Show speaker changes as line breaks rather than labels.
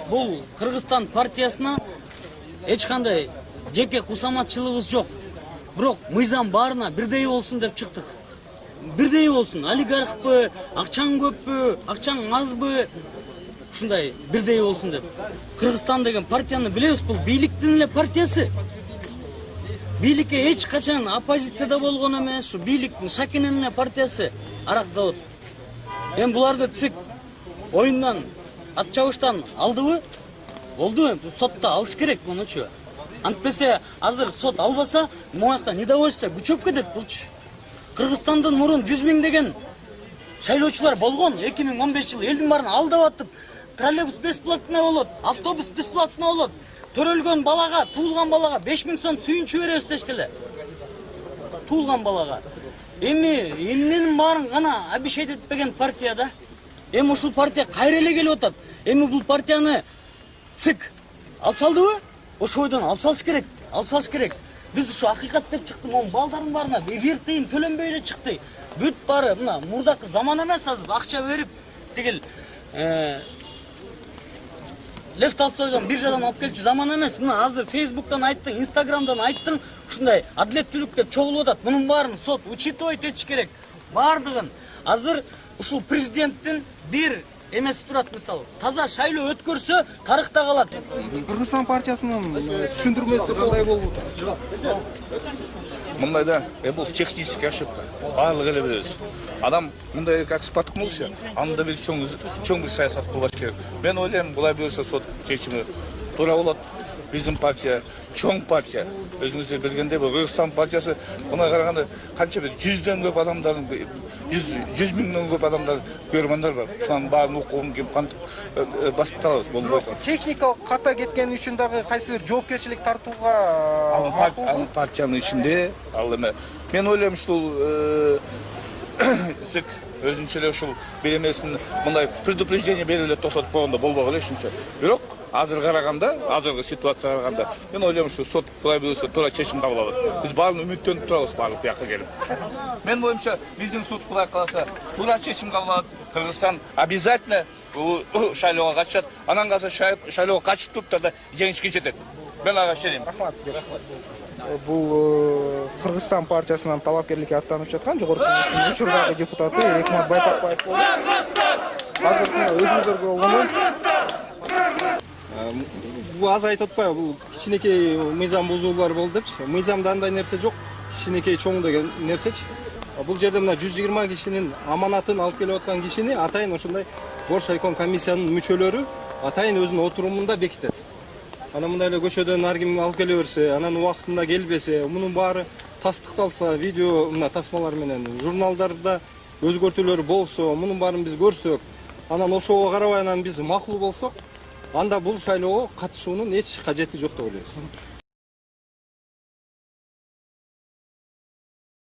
Бул Кыргызстан партиясына эч кандай жеке кусаматчылыгыбыз жок. Бирок мыйзам баарына бирдей болсун деп чыктык. Бирдей болсун. Олигархпы, акчаң көппү, акчаң азбы, ушундай бирдей болсун деп. Кыргызстан деген партияны билебиз, бул бийликтин эле партиясы. Бийликке эч качан оппозицияда болгон эмес, ушу бийликтин Шакинин эле партиясы арак завод. Эми буларды ЦИК оюндан ат чабыштан алдыбы? Болду, сотто алыш керек мунучу. Антпесе азыр сот албаса, моякта недовольство күчөп кетет булчу. Кыргызстандан мурун 100 000 деген шайлоочулар болгон. 2015 жылы элдин баарын алдап атып, троллейбус бесплатно болот, автобус бесплатно болот. Төрөлгөн балага, туулган балага 5 000 сом сүйүнчү беребиз дешкеле. Туулган балага. Эми элдин баарын гана обещать этпеген партияда. Эми ушул партия кайра эле келип атат. Эми бул партияны ЦИК алып салдыбы? Ошол ойдон алып салыш керек. Алып салыш керек. Биз ушу акыйкат деп чыкты, могу балдардын баарына эфир тыйын төлөнбөй эле чыкты. Бүт баары мына мурдакы заман эмес, азыр акча берип тигил Лев Толстойдон биржадан алып келчү заман эмес. Мына азыр Фейсбуктан айттың, Инстаграмдан айттың, ушундай адилеттүүлүк деп чогулуп атат. Мунун баарын сот учитывать этиш керек. Бардыгын. Азыр ушул президенттин бир эмеси турат, мисалы. Таза шайлоо өткөрсө, тарыхта калат.
Кыргызстан партиясынын түшүндүрмөсү кандай болду?
Мындайда бул технический ошибка. Барлыгы эле билебиз. Адам мындай как споткнулся, анда бир чоң бир саясат кылбаш керек. Мен ойлойм, булай болсо сот чечими туура болот. Биздин партия чоң партия. Өзүңүздөр билгендей, бул Кыргызстан партиясы мына караганда канча бир 100дөн көп адамдардын 100 миңден көп адамдар көрмөндөр бар. Ушунун баарын укугун кеп кантип басып турабыз, болбойт.
Техникалык ката кеткени үчүн дагы кайсы бир жоопкерчилик тартууга
ал партиянын ичинде ал эме. Мен ойлойм, ушул ЦИК өзүнчө эле ушул бир эмесин мындай предупреждение берип эле токтотуп койгондо болбок эле ушунча. Бирок азыр караганда, азыркы ситуацияга караганда, мен ойлойм, ушу сот кулай болсо туура чечим кабыл алат. Биз баарын үмүттөнүп турабыз, баардык бияка келип. Мен боюмча, биздин суд кулай калса, туура чечим кабыл алат. Кыргызстан обязательно шайлоого катышат. Анан калса шайлоого катышып туруп да жеңишке жетет. Мен ага ишенем.
Рахмат сизге. Бул Кыргызстан партиясынан талапкерликке аттанып жаткан жогорку кеңештин учурдагы депутаты Экмат Байпакбаев болду. Азыр өзүңүздөр болгону бул аз айтып атпайбы, бул кичинекей мыйзам бузуулар болду депчи. Мыйзамда андай нерсе жок, кичинекей чоң деген нерсечи. Бул жерде мына 120 кишинин аманатын алып келип аткан кишини атайын ошондой Боршайком комиссиянын мүчөлөрү атайын өзүнүн отурумунда бекитет. Анан мындай эле көчөдөн ар ким алып келе берсе, анан убактында келбесе, мунун баары тастыкталса, видео мына тасмалар менен журналдарда өзгөртүүлөр болсо, мунун баарын биз көрсөк, анан ошого карабай анан биз макул болсок, анда бул шайлоого катышуунун эч кажети жок деп ойлойбуз.